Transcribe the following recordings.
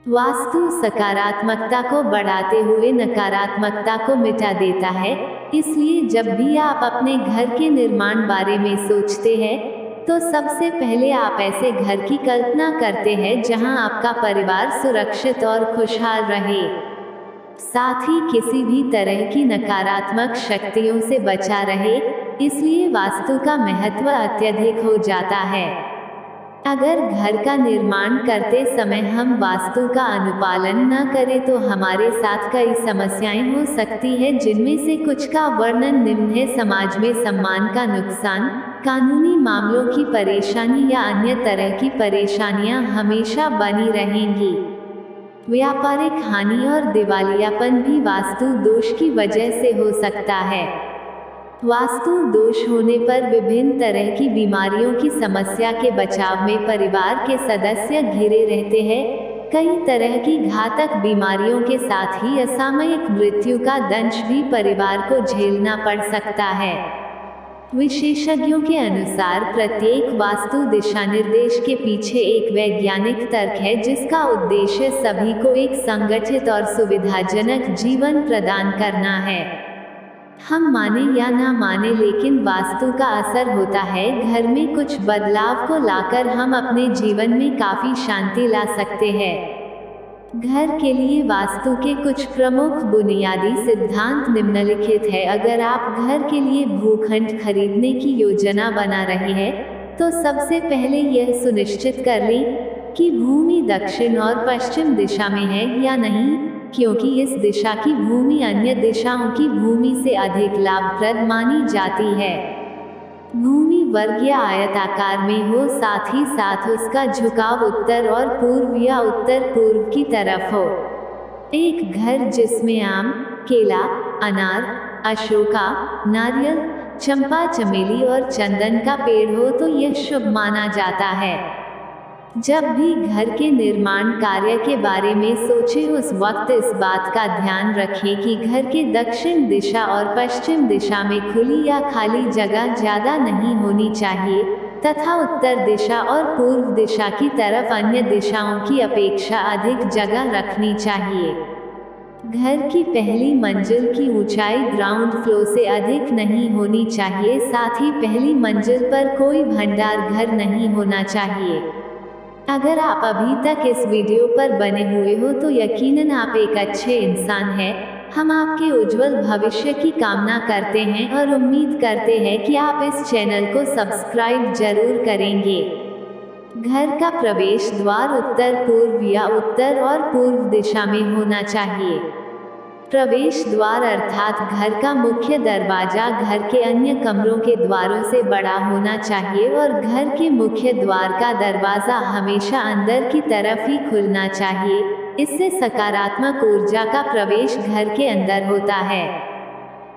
वास्तु सकारात्मकता को बढ़ाते हुए नकारात्मकता को मिटा देता है। इसलिए जब भी आप अपने घर के निर्माण बारे में सोचते हैं, तो सबसे पहले आप ऐसे घर की कल्पना करते हैं जहां आपका परिवार सुरक्षित और खुशहाल रहे, साथ ही किसी भी तरह की नकारात्मक शक्तियों से बचा रहे। इसलिए वास्तु का महत्व अत्यधिक हो जाता है। अगर घर का निर्माण करते समय हम वास्तु का अनुपालन न करें तो हमारे साथ कई समस्याएं हो सकती हैं, जिनमें से कुछ का वर्णन निम्न है। समाज में सम्मान का नुकसान, कानूनी मामलों की परेशानी या अन्य तरह की परेशानियां हमेशा बनी रहेंगी। व्यापारिक हानि और दिवालियापन भी वास्तु दोष की वजह से हो सकता है। वास्तु दोष होने पर विभिन्न तरह की बीमारियों की समस्या के बचाव में परिवार के सदस्य घिरे रहते हैं। कई तरह की घातक बीमारियों के साथ ही असामयिक मृत्यु का दंश भी परिवार को झेलना पड़ सकता है। विशेषज्ञों के अनुसार प्रत्येक वास्तु दिशानिर्देश के पीछे एक वैज्ञानिक तर्क है, जिसका उद्देश्य सभी को एक संगठित और सुविधाजनक जीवन प्रदान करना है। हम माने या ना माने, लेकिन वास्तु का असर होता है। घर में कुछ बदलाव को लाकर हम अपने जीवन में काफ़ी शांति ला सकते हैं। घर के लिए वास्तु के कुछ प्रमुख बुनियादी सिद्धांत निम्नलिखित है। अगर आप घर के लिए भूखंड खरीदने की योजना बना रहे हैं, तो सबसे पहले यह सुनिश्चित कर लें कि भूमि दक्षिण और पश्चिम दिशा में है या नहीं, क्योंकि इस दिशा की भूमि अन्य दिशाओं की भूमि से अधिक लाभप्रद मानी जाती है। भूमि वर्ग या आयताकार में हो, साथ ही साथ उसका झुकाव उत्तर और पूर्व या उत्तर पूर्व की तरफ हो। एक घर जिसमें आम, केला, अनार, अशोका, नारियल, चंपा, चमेली और चंदन का पेड़ हो तो यह शुभ माना जाता है। जब भी घर के निर्माण कार्य के बारे में सोचें, उस वक्त इस बात का ध्यान रखें कि घर के दक्षिण दिशा और पश्चिम दिशा में खुली या खाली जगह ज़्यादा नहीं होनी चाहिए, तथा उत्तर दिशा और पूर्व दिशा की तरफ अन्य दिशाओं की अपेक्षा अधिक जगह रखनी चाहिए। घर की पहली मंजिल की ऊंचाई ग्राउंड फ्लोर से अधिक नहीं होनी चाहिए, साथ ही पहली मंजिल पर कोई भंडार घर नहीं होना चाहिए। अगर आप अभी तक इस वीडियो पर बने हुए हो तो यकीनन आप एक अच्छे इंसान हैं। हम आपके उज्जवल भविष्य की कामना करते हैं और उम्मीद करते हैं कि आप इस चैनल को सब्सक्राइब जरूर करेंगे। घर का प्रवेश द्वार उत्तर पूर्व या उत्तर और पूर्व दिशा में होना चाहिए। प्रवेश द्वार अर्थात घर का मुख्य दरवाजा घर के अन्य कमरों के द्वारों से बड़ा होना चाहिए और घर के मुख्य द्वार का दरवाजा हमेशा अंदर की तरफ ही खुलना चाहिए। इससे सकारात्मक ऊर्जा का प्रवेश घर के अंदर होता है।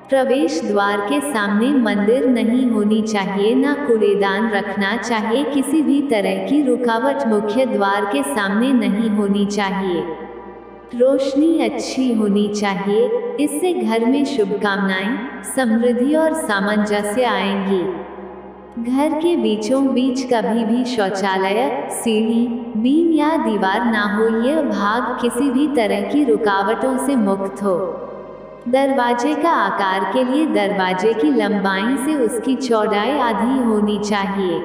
प्रवेश द्वार के सामने मंदिर नहीं होनी चाहिए, ना कूड़ेदान रखना चाहिए। किसी भी तरह की रुकावट मुख्य द्वार के सामने नहीं होनी चाहिए। रोशनी अच्छी होनी चाहिए, इससे घर में शुभकामनाएं, समृद्धि और सामंजस्य आएंगी। घर के बीचों बीच कभी भी शौचालय, सीढ़ी, बीम या दीवार ना हो। यह भाग किसी भी तरह की रुकावटों से मुक्त हो। दरवाजे का आकार के लिए दरवाजे की लंबाई से उसकी चौड़ाई आधी होनी चाहिए।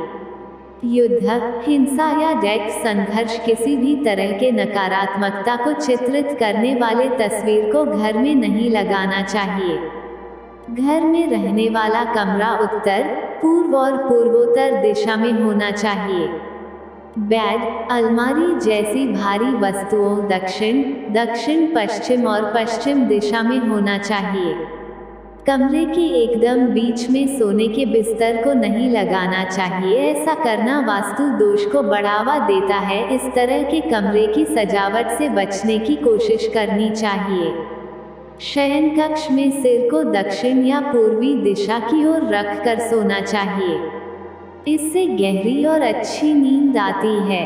युद्ध, हिंसा या डेस्क संघर्ष किसी भी तरह के नकारात्मकता को चित्रित करने वाले तस्वीर को घर में नहीं लगाना चाहिए। घर में रहने वाला कमरा उत्तर, पूर्व और पूर्वोत्तर दिशा में होना चाहिए। बेड, अलमारी जैसी भारी वस्तुओं दक्षिण, दक्षिण पश्चिम और पश्चिम दिशा में होना चाहिए। कमरे के एकदम बीच में सोने के बिस्तर को नहीं लगाना चाहिए। ऐसा करना वास्तु दोष को बढ़ावा देता है। इस तरह के कमरे की सजावट से बचने की कोशिश करनी चाहिए। शयन कक्ष में सिर को दक्षिण या पूर्वी दिशा की ओर रखकर सोना चाहिए। इससे गहरी और अच्छी नींद आती है,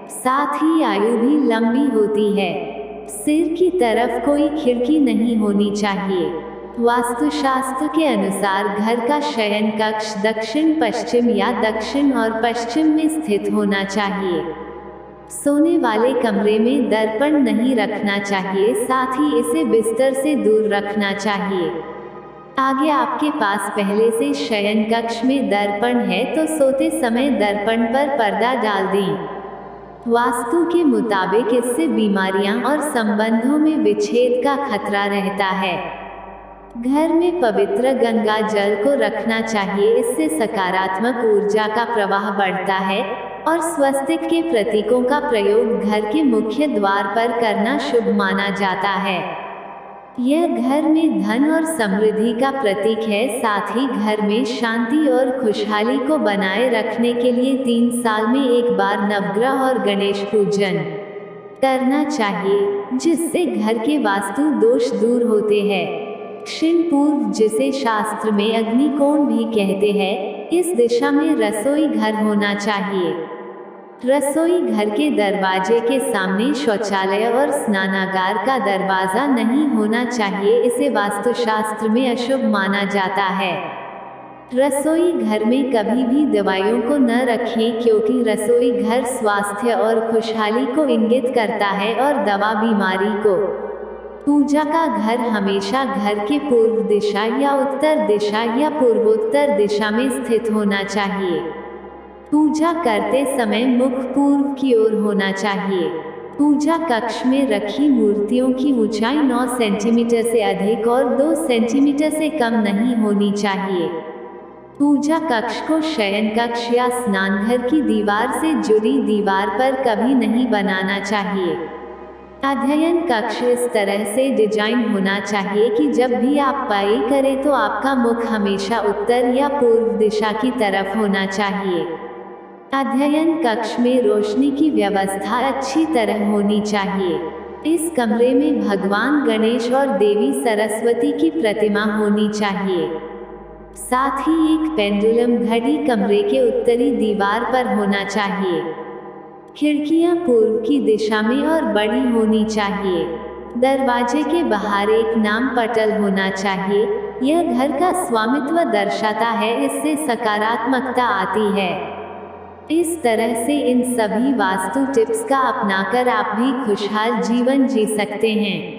साथ ही आयु भी लंबी होती है। सिर की तरफ कोई खिड़की नहीं होनी चाहिए। वास्तुशास्त्र के अनुसार घर का शयन कक्ष दक्षिण पश्चिम या दक्षिण और पश्चिम में स्थित होना चाहिए। सोने वाले कमरे में दर्पण नहीं रखना चाहिए, साथ ही इसे बिस्तर से दूर रखना चाहिए। आगे आपके पास पहले से शयन कक्ष में दर्पण है तो सोते समय दर्पण पर पर्दा डाल दें। वास्तु के मुताबिक इससे बीमारियां और संबंधों में विच्छेद का खतरा रहता है। घर में पवित्र गंगा जल को रखना चाहिए, इससे सकारात्मक ऊर्जा का प्रवाह बढ़ता है और स्वस्तिक के प्रतीकों का प्रयोग घर के मुख्य द्वार पर करना शुभ माना जाता है। यह घर में धन और समृद्धि का प्रतीक है, साथ ही घर में शांति और खुशहाली को बनाए रखने के लिए 3 साल में एक बार नवग्रह और गणेश पूजन करना चाहिए, जिससे घर के वास्तु दोष दूर होते हैं। दक्षिण पूर्व, जिसे शास्त्र में अग्निकोण भी कहते हैं, इस दिशा में रसोई घर होना चाहिए। रसोई घर के दरवाजे के सामने शौचालय और स्नानागार का दरवाजा नहीं होना चाहिए, इसे वास्तुशास्त्र में अशुभ माना जाता है। रसोई घर में कभी भी दवाइयों को न रखें, क्योंकि रसोई घर स्वास्थ्य और खुशहाली को इंगित करता है और दवा बीमारी को। पूजा का घर हमेशा घर के पूर्व दिशा या उत्तर दिशा या पूर्वोत्तर दिशा में स्थित होना चाहिए। पूजा करते समय मुख पूर्व की ओर होना चाहिए। पूजा कक्ष में रखी मूर्तियों की ऊंचाई 9 सेंटीमीटर से अधिक और 2 सेंटीमीटर से कम नहीं होनी चाहिए। पूजा कक्ष को शयन कक्ष या स्नानघर की दीवार से जुड़ी दीवार पर कभी नहीं बनाना चाहिए। अध्ययन कक्ष इस तरह से डिजाइन होना चाहिए कि जब भी आप पढ़ाई करें तो आपका मुख हमेशा उत्तर या पूर्व दिशा की तरफ होना चाहिए। अध्ययन कक्ष में रोशनी की व्यवस्था अच्छी तरह होनी चाहिए। इस कमरे में भगवान गणेश और देवी सरस्वती की प्रतिमा होनी चाहिए। साथ ही एक पेंडुलम घड़ी कमरे के उत्तरी दीवार पर होना चाहिए। खिड़कियां पूर्व की दिशा में और बड़ी होनी चाहिए। दरवाजे के बाहर एक नाम पटल होना चाहिए। यह घर का स्वामित्व दर्शाता है, इससे सकारात्मकता आती है। इस तरह से इन सभी वास्तु टिप्स का अपनाकर आप भी खुशहाल जीवन जी सकते हैं।